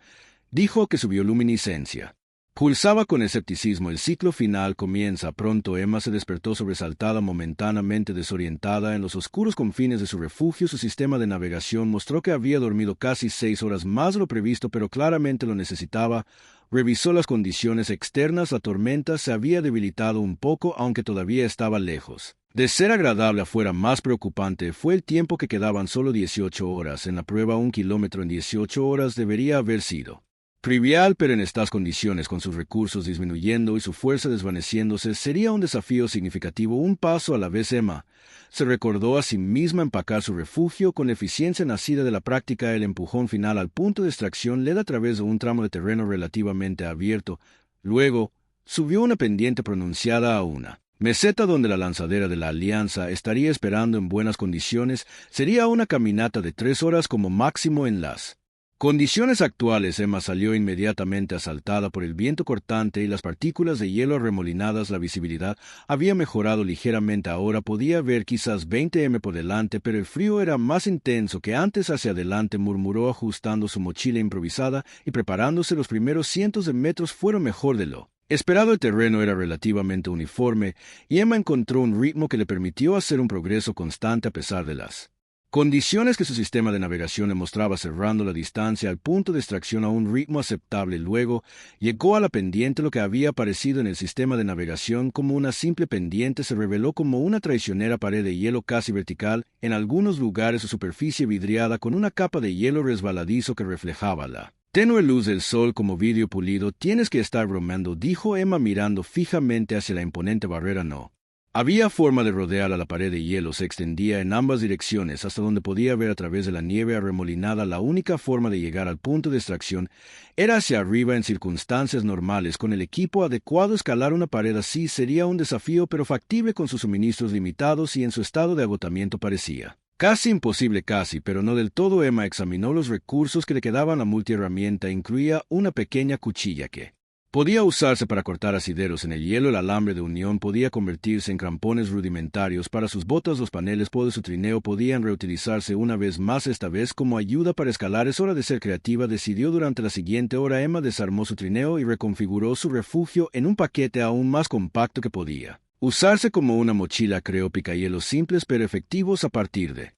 dijo que su bioluminiscencia pulsaba con escepticismo. El ciclo final comienza pronto. Emma se despertó sobresaltada, momentáneamente desorientada en los oscuros confines de su refugio. Su sistema de navegación mostró que había dormido casi 6 horas más de lo previsto, pero claramente lo necesitaba. Revisó las condiciones externas. La tormenta se había debilitado un poco, aunque todavía estaba lejos de ser agradable afuera. Más preocupante fue el tiempo que quedaban, solo 18 horas. En la prueba, 1 kilómetro en 18 horas debería haber sido trivial, pero en estas condiciones, con sus recursos disminuyendo y su fuerza desvaneciéndose, sería un desafío significativo. Un paso a la vez. Emma se recordó a sí misma empacar su refugio con eficiencia nacida de la práctica. El empujón final al punto de extracción le da a través de un tramo de terreno relativamente abierto. Luego, subió una pendiente pronunciada a una meseta donde la lanzadera de la Alianza estaría esperando en buenas condiciones. Sería una caminata de 3 horas como máximo en las condiciones actuales. Emma salió inmediatamente asaltada por el viento cortante y las partículas de hielo arremolinadas. La visibilidad había mejorado ligeramente. Ahora podía ver quizás 20 m por delante, pero el frío era más intenso que antes. Hacia adelante, murmuró ajustando su mochila improvisada y preparándose. Los primeros cientos de metros fueron mejor de lo esperado. El terreno era relativamente uniforme y Emma encontró un ritmo que le permitió hacer un progreso constante a pesar de las condiciones que su sistema de navegación le mostraba, cerrando la distancia al punto de extracción a un ritmo aceptable. Luego llegó a la pendiente. Lo que había aparecido en el sistema de navegación como una simple pendiente se reveló como una traicionera pared de hielo casi vertical, en algunos lugares su superficie vidriada con una capa de hielo resbaladizo que reflejaba la tenue luz del sol como vidrio pulido. Tienes que estar bromeando, dijo Emma mirando fijamente hacia la imponente barrera. No había forma de rodear a la pared de hielo. Se extendía en ambas direcciones hasta donde podía ver a través de la nieve arremolinada. La única forma de llegar al punto de extracción era hacia arriba. En circunstancias normales, con el equipo adecuado, escalar una pared así sería un desafío, pero factible con sus suministros limitados y en su estado de agotamiento parecía casi imposible. Casi, pero no del todo. Emma examinó los recursos que le quedaban. La multiherramienta incluía una pequeña cuchilla que podía usarse para cortar asideros en el hielo. El alambre de unión podía convertirse en crampones rudimentarios para sus botas. Los paneles de su trineo podían reutilizarse una vez más, esta vez como ayuda para escalar. Es hora de ser creativa, decidió. Durante la siguiente hora, Emma desarmó su trineo y reconfiguró su refugio en un paquete aún más compacto que podía usarse como una mochila. Creó picahielos simples pero efectivos a partir de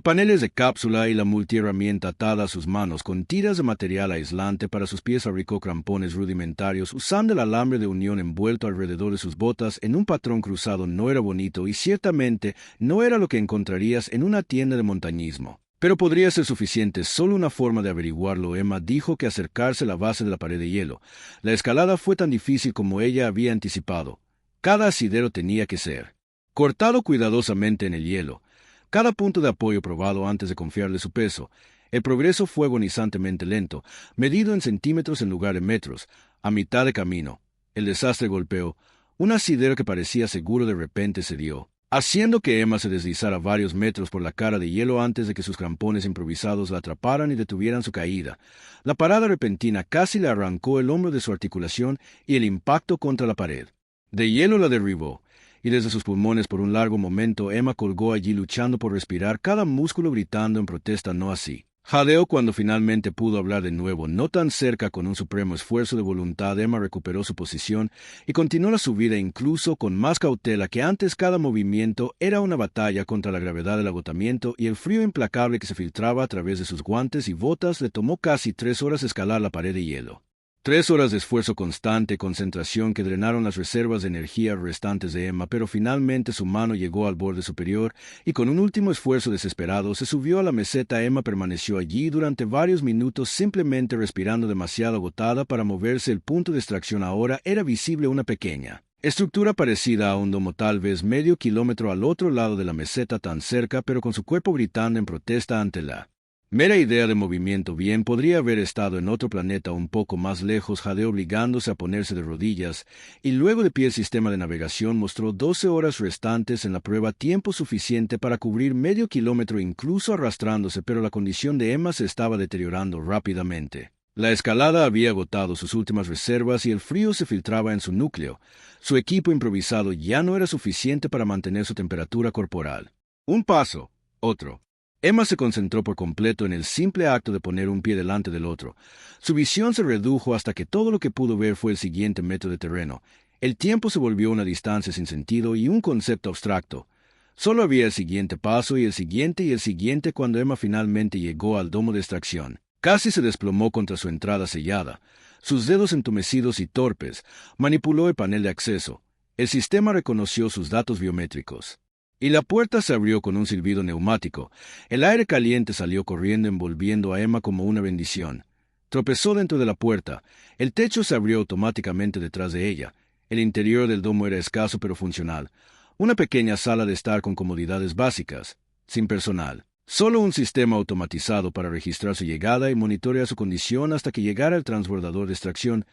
paneles de cápsula y la multiherramienta atada a sus manos con tiras de material aislante. Para sus pies fabricó crampones rudimentarios usando el alambre de unión envuelto alrededor de sus botas en un patrón cruzado. No era bonito y ciertamente no era lo que encontrarías en una tienda de montañismo, pero podría ser suficiente. Solo una forma de averiguarlo. Emma dijo que acercarse a la base de la pared de hielo. La escalada fue tan difícil como ella había anticipado. Cada asidero tenía que ser cortado cuidadosamente en el hielo, cada punto de apoyo probado antes de confiarle su peso. El progreso fue agonizantemente lento, medido en centímetros en lugar de metros. A mitad de camino, El desastre golpeó. Un asidero que parecía seguro de repente cedió, haciendo que Emma se deslizara varios metros por la cara de hielo antes de que sus crampones improvisados la atraparan y detuvieran su caída. La parada repentina casi le arrancó el hombro de su articulación y el impacto contra la pared de hielo la derribó, y desde sus pulmones por un largo momento Emma colgó allí luchando por respirar, cada músculo gritando en protesta no así. Jadeó cuando finalmente pudo hablar de nuevo, no tan cerca. Con un supremo esfuerzo de voluntad Emma recuperó su posición y continuó la subida incluso con más cautela que antes. Cada movimiento era una batalla contra la gravedad del agotamiento y el frío implacable que se filtraba a través de sus guantes y botas. Le tomó casi 3 horas escalar la pared de hielo. 3 horas de esfuerzo constante y concentración que drenaron las reservas de energía restantes de Emma, pero finalmente su mano llegó al borde superior y con un último esfuerzo desesperado se subió a la meseta. Emma permaneció allí durante varios minutos simplemente respirando, demasiado agotada para moverse. El punto de extracción ahora era visible, una pequeña estructura parecida a un domo, tal vez medio kilómetro al otro lado de la meseta, tan cerca, pero con su cuerpo gritando en protesta ante la mera idea de movimiento. Bien podría haber estado en otro planeta un poco más lejos. Jadeó obligándose a ponerse de rodillas y luego de pie. El sistema de navegación mostró 12 horas restantes en la prueba, tiempo suficiente para cubrir medio kilómetro incluso arrastrándose, pero la condición de Emma se estaba deteriorando rápidamente. La escalada había agotado sus últimas reservas y el frío se filtraba en su núcleo. Su equipo improvisado ya no era suficiente para mantener su temperatura corporal. Un paso, otro. Emma se concentró por completo en el simple acto de poner un pie delante del otro. Su visión se redujo hasta que todo lo que pudo ver fue el siguiente metro de terreno. El tiempo se volvió una distancia sin sentido y un concepto abstracto. Solo había el siguiente paso y el siguiente y el siguiente. Cuando Emma finalmente llegó al domo de extracción, casi se desplomó contra su entrada sellada. Sus dedos entumecidos y torpes manipuló el panel de acceso. El sistema reconoció sus datos biométricos y la puerta se abrió con un silbido neumático. El aire caliente salió corriendo, envolviendo a Emma como una bendición. Tropezó dentro de la puerta. El techo se abrió automáticamente detrás de ella. El interior del domo era escaso pero funcional. Una pequeña sala de estar con comodidades básicas, sin personal. Solo un sistema automatizado para registrar su llegada y monitorear su condición hasta que llegara el transbordador de extracción.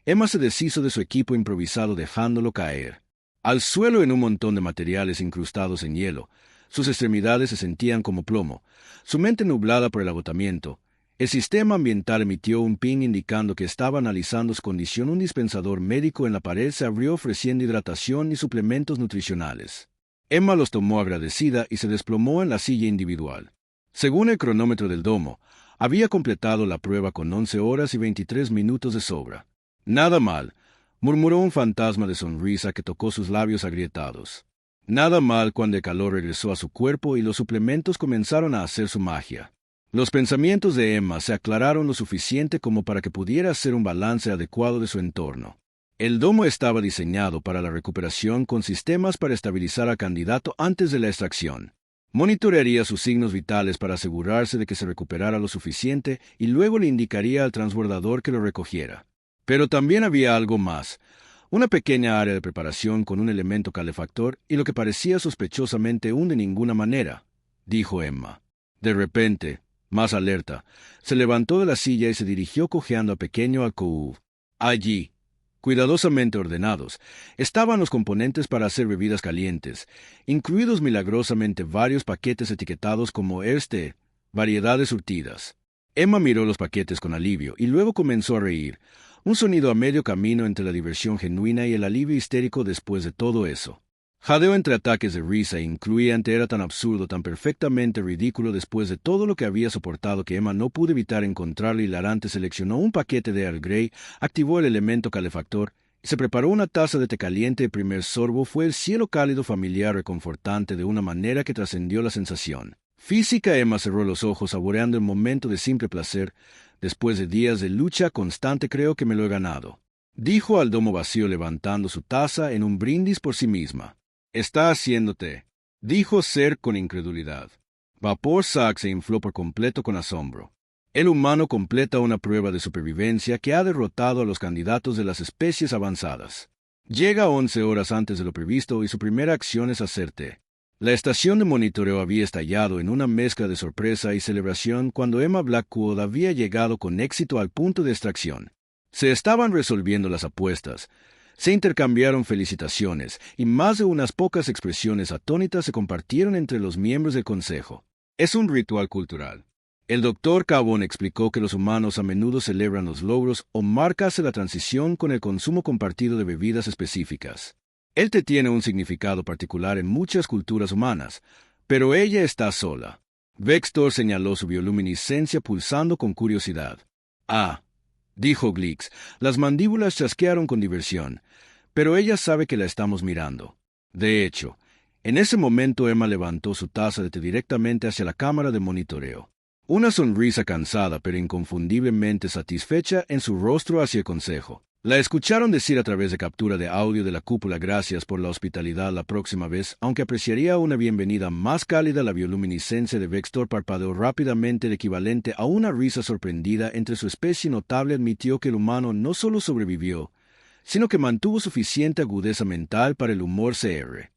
Emma se deshizo de su equipo improvisado dejándolo caer al suelo en un montón de materiales incrustados en hielo. Sus extremidades se sentían como plomo, su mente nublada por el agotamiento. El sistema ambiental emitió un ping indicando que estaba analizando su condición. Un dispensador médico en la pared se abrió ofreciendo hidratación y suplementos nutricionales. Emma los tomó agradecida y se desplomó en la silla individual. Según el cronómetro del domo, había completado la prueba con 11 horas y 23 minutos de sobra. Nada mal, murmuró un fantasma de sonrisa que tocó sus labios agrietados. Nada mal cuando el calor regresó a su cuerpo y los suplementos comenzaron a hacer su magia. Los pensamientos de Emma se aclararon lo suficiente como para que pudiera hacer un balance adecuado de su entorno. El domo estaba diseñado para la recuperación, con sistemas para estabilizar al candidato antes de la extracción. Monitorearía sus signos vitales para asegurarse de que se recuperara lo suficiente y luego le indicaría al transbordador que lo recogiera. Pero también había algo más, una pequeña área de preparación con un elemento calefactor y lo que parecía sospechosamente de ninguna manera, dijo Emma. De repente, más alerta, se levantó de la silla y se dirigió cojeando a pequeño alcove. Allí, cuidadosamente ordenados, estaban los componentes para hacer bebidas calientes, incluidos milagrosamente varios paquetes etiquetados como variedades surtidas. Emma miró los paquetes con alivio y luego comenzó a reír, un sonido a medio camino entre la diversión genuina y el alivio histérico después de todo eso. Jadeó entre ataques de risa incluyente. Era tan absurdo, tan perfectamente ridículo después de todo lo que había soportado, que Emma no pudo evitar encontrarlo hilarante. Seleccionó un paquete de Earl Grey, activó el elemento calefactor y se preparó una taza de té caliente. El primer sorbo fue el cielo cálido, familiar, reconfortante de una manera que trascendió la sensación física. Emma cerró los ojos, saboreando el momento de simple placer. Después de días de lucha constante, creo que me lo he ganado, dijo al domo vacío, levantando su taza en un brindis por sí misma. Está haciéndote, dijo Ser con incredulidad. Vapor Sack se infló por completo con asombro. El humano completa una prueba de supervivencia que ha derrotado a los candidatos de las especies avanzadas. Llega 11 horas antes de lo previsto y su primera acción es hacer té. La estación de monitoreo había estallado en una mezcla de sorpresa y celebración cuando Emma Blackwood había llegado con éxito al punto de extracción. Se estaban resolviendo las apuestas. Se intercambiaron felicitaciones, y más de unas pocas expresiones atónitas se compartieron entre los miembros del Consejo. Es un ritual cultural. El Dr. Cabón explicó que los humanos a menudo celebran los logros o marcas de la transición con el consumo compartido de bebidas específicas. El té tiene un significado particular en muchas culturas humanas, pero ella está sola. Vextor señaló su bioluminiscencia pulsando con curiosidad. Ah, dijo Glix, las mandíbulas chasquearon con diversión, pero ella sabe que la estamos mirando. De hecho, en ese momento Emma levantó su taza de té directamente hacia la cámara de monitoreo. Una sonrisa cansada pero inconfundiblemente satisfecha en su rostro hacia el consejo. La escucharon decir a través de captura de audio de la cúpula gracias por la hospitalidad la próxima vez, aunque apreciaría una bienvenida más cálida. La bioluminiscencia de Vextor parpadeó rápidamente, el equivalente a una risa sorprendida entre su especie notable. Admitió que el humano no solo sobrevivió, sino que mantuvo suficiente agudeza mental para el humor CR.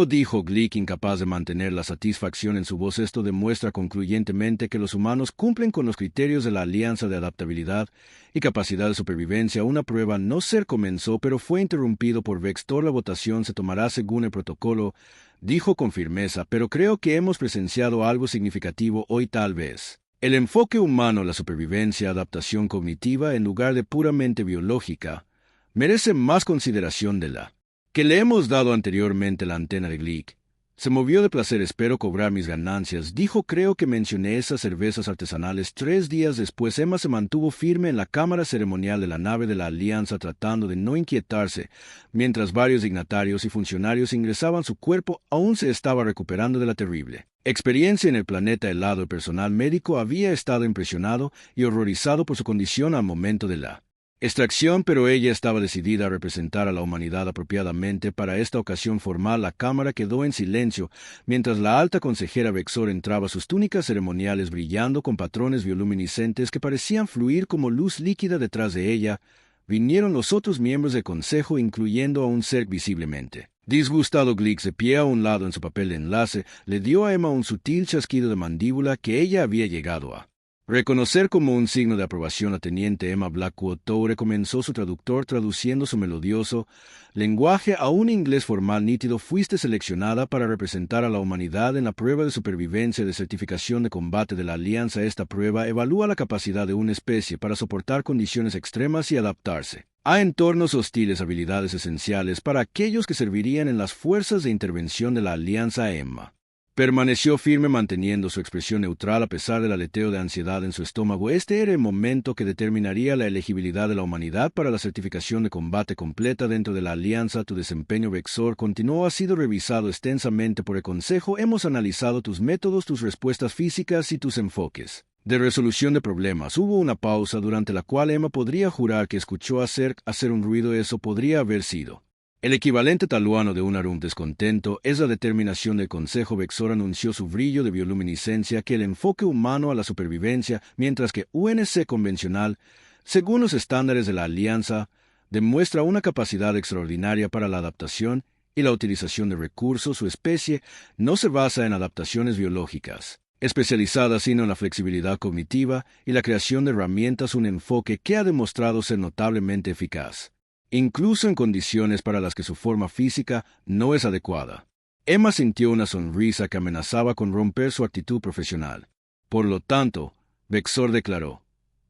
Dijo Glick, incapaz de mantener la satisfacción en su voz. Esto demuestra concluyentemente que los humanos cumplen con los criterios de la Alianza de Adaptabilidad y Capacidad de Supervivencia. Una prueba no ser comenzó, pero fue interrumpido por Vextor. La votación se tomará según el protocolo, dijo con firmeza, pero creo que hemos presenciado algo significativo hoy tal vez. El enfoque humano a la supervivencia, adaptación cognitiva en lugar de puramente biológica, merece más consideración de la que le hemos dado anteriormente. La antena de Glick se movió de placer. Espero cobrar mis ganancias, dijo. Creo que mencioné esas cervezas artesanales 3 días después. Emma se mantuvo firme en la cámara ceremonial de la nave de la Alianza, tratando de no inquietarse, mientras varios dignatarios y funcionarios ingresaban. Su cuerpo aún se estaba recuperando de la terrible experiencia en el planeta helado. El personal médico había estado impresionado y horrorizado por su condición al momento de la extracción, pero ella estaba decidida a representar a la humanidad apropiadamente. Para esta ocasión formal, la cámara quedó en silencio mientras la alta consejera Vexor entraba, sus túnicas ceremoniales brillando con patrones bioluminiscentes que parecían fluir como luz líquida detrás de ella. Vinieron los otros miembros del consejo, incluyendo a un ser visiblemente disgustado. Glick, de pie a un lado en su papel de enlace, le dio a Emma un sutil chasquido de mandíbula que ella había llegado a reconocer como un signo de aprobación. La teniente Emma Blackwood Toure comenzó su traductor, traduciendo su melodioso lenguaje a un inglés formal nítido. Fuiste seleccionada para representar a la humanidad en la prueba de supervivencia de certificación de combate de la Alianza. Esta prueba evalúa la capacidad de una especie para soportar condiciones extremas y adaptarse a entornos hostiles, habilidades esenciales para aquellos que servirían en las fuerzas de intervención de la Alianza. Emma permaneció firme, manteniendo su expresión neutral a pesar del aleteo de ansiedad en su estómago. Este era el momento que determinaría la elegibilidad de la humanidad para la certificación de combate completa dentro de la Alianza. Tu desempeño, Vexor, continuó, ha sido revisado extensamente por el Consejo. Hemos analizado tus métodos, tus respuestas físicas y tus enfoques de resolución de problemas. Hubo una pausa durante la cual Emma podría jurar que escuchó hacer un ruido. Eso podría haber sido el equivalente taluano de un arum descontento. Es la determinación del Consejo. Vexor anunció su brillo de bioluminiscencia que el enfoque humano a la supervivencia, mientras que UNC convencional, según los estándares de la Alianza, demuestra una capacidad extraordinaria para la adaptación y la utilización de recursos. Su especie no se basa en adaptaciones biológicas especializadas, sino en la flexibilidad cognitiva y la creación de herramientas, un enfoque que ha demostrado ser notablemente eficaz, incluso en condiciones para las que su forma física no es adecuada. Emma sintió una sonrisa que amenazaba con romper su actitud profesional. Por lo tanto, Vexor declaró,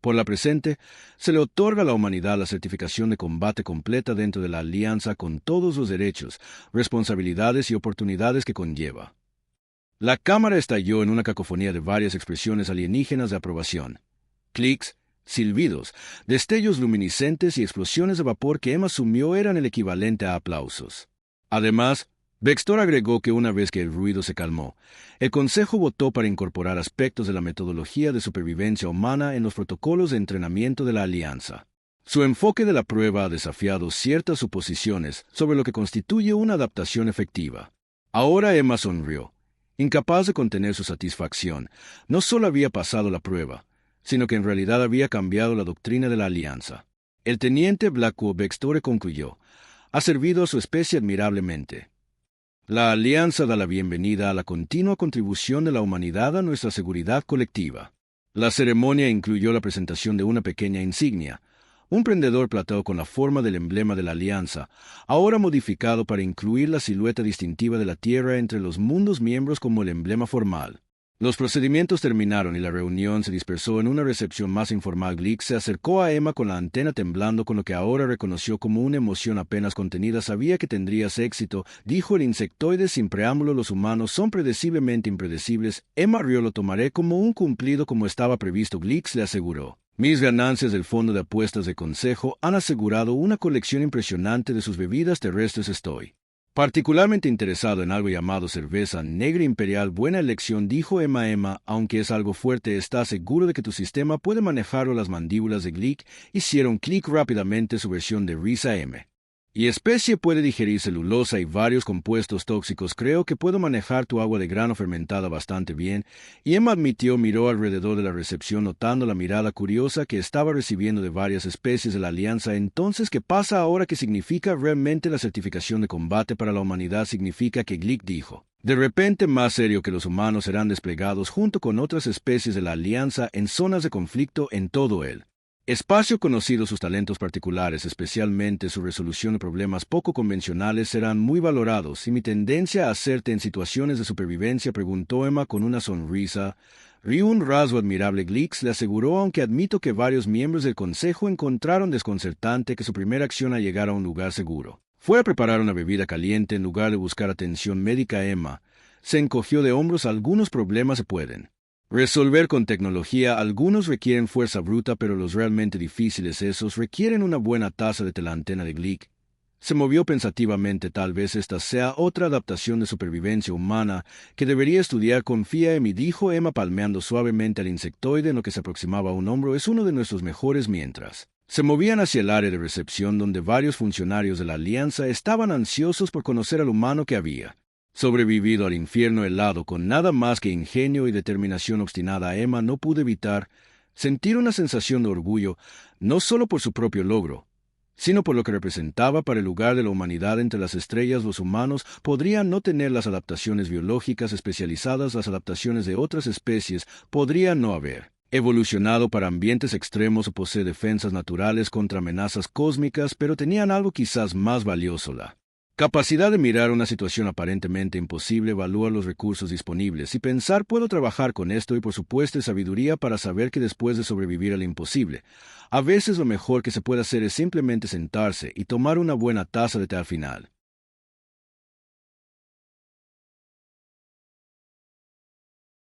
por la presente, se le otorga a la humanidad la certificación de combate completa dentro de la Alianza, con todos los derechos, responsabilidades y oportunidades que conlleva. La cámara estalló en una cacofonía de varias expresiones alienígenas de aprobación. Clics, silbidos, destellos luminiscentes y explosiones de vapor que Emma asumió eran el equivalente a aplausos. Además, Vextor agregó que una vez que el ruido se calmó, el Consejo votó para incorporar aspectos de la metodología de supervivencia humana en los protocolos de entrenamiento de la Alianza. Su enfoque de la prueba ha desafiado ciertas suposiciones sobre lo que constituye una adaptación efectiva. Ahora Emma sonrió. Incapaz de contener su satisfacción, no solo había pasado la prueba, sino que en realidad había cambiado la doctrina de la Alianza. El teniente Blackwood Vextor concluyó, ha servido a su especie admirablemente. La Alianza da la bienvenida a la continua contribución de la humanidad a nuestra seguridad colectiva. La ceremonia incluyó la presentación de una pequeña insignia, Un prendedor plateado con la forma del emblema de la Alianza, ahora modificado para incluir la silueta distintiva de la Tierra entre los mundos miembros como el emblema formal. Los procedimientos terminaron y la reunión se dispersó en una recepción más informal. Glick se acercó a Emma con la antena temblando con lo que ahora reconoció como una emoción apenas contenida. Sabía que tendrías éxito, dijo el insectoide sin preámbulo. Los humanos son predeciblemente impredecibles. Emma rió. Lo tomaré como un cumplido como estaba previsto. Glick le aseguró. Mis ganancias del fondo de apuestas de consejo han asegurado una colección impresionante de sus bebidas terrestres. Estoy particularmente interesado en algo llamado cerveza negra imperial. Buena elección, dijo Emma. Aunque es algo fuerte, ¿estás seguro de que tu sistema puede manejarlo? Las mandíbulas de Glick hicieron clic rápidamente. Su versión de risa M. Y especie puede digerir celulosa y varios compuestos tóxicos. Creo que puedo manejar tu agua de grano fermentada bastante bien. Y Emma admitió. Miró alrededor de la recepción notando la mirada curiosa que estaba recibiendo de varias especies de la Alianza. Entonces, ¿qué pasa ahora? ¿Qué significa realmente la certificación de combate para la humanidad? Significa que Glick dijo. De repente, más serio, que los humanos serán desplegados junto con otras especies de la Alianza en zonas de conflicto en todo el espacio conocido. Sus talentos particulares, especialmente su resolución de problemas poco convencionales, serán muy valorados. ¿Y mi tendencia a hacerte en situaciones de supervivencia?, preguntó Emma con una sonrisa. Rió. Un rasgo admirable, Glick le aseguró, aunque admito que varios miembros del consejo encontraron desconcertante que su primera acción al llegar a un lugar seguro fue a preparar una bebida caliente en lugar de buscar atención médica. Emma se encogió de hombros. Algunos problemas se pueden resolver con tecnología, algunos requieren fuerza bruta, pero los realmente difíciles, esos requieren una buena taza de té. La antena de Glick se movió pensativamente. Tal vez esta sea otra adaptación de supervivencia humana que debería estudiar. Confía en mí, dijo Emma palmeando suavemente al insectoide en lo que se aproximaba a un hombro. Es uno de nuestros mejores. Mientras se movían hacia el área de recepción, donde varios funcionarios de la Alianza estaban ansiosos por conocer al humano que había sobrevivido al infierno helado con nada más que ingenio y determinación obstinada. Emma no pudo evitar sentir una sensación de orgullo, no solo por su propio logro, sino por lo que representaba para el lugar de la humanidad entre las estrellas. Los humanos podrían no tener las adaptaciones biológicas especializadas, las adaptaciones de otras especies podrían no haber evolucionado para ambientes extremos o poseer defensas naturales contra amenazas cósmicas, pero tenían algo quizás más valioso: la capacidad de mirar una situación aparentemente imposible, evaluar los recursos disponibles y pensar, puedo trabajar con esto, y por supuesto sabiduría para saber que después de sobrevivir al imposible, a veces lo mejor que se puede hacer es simplemente sentarse y tomar una buena taza de té al final.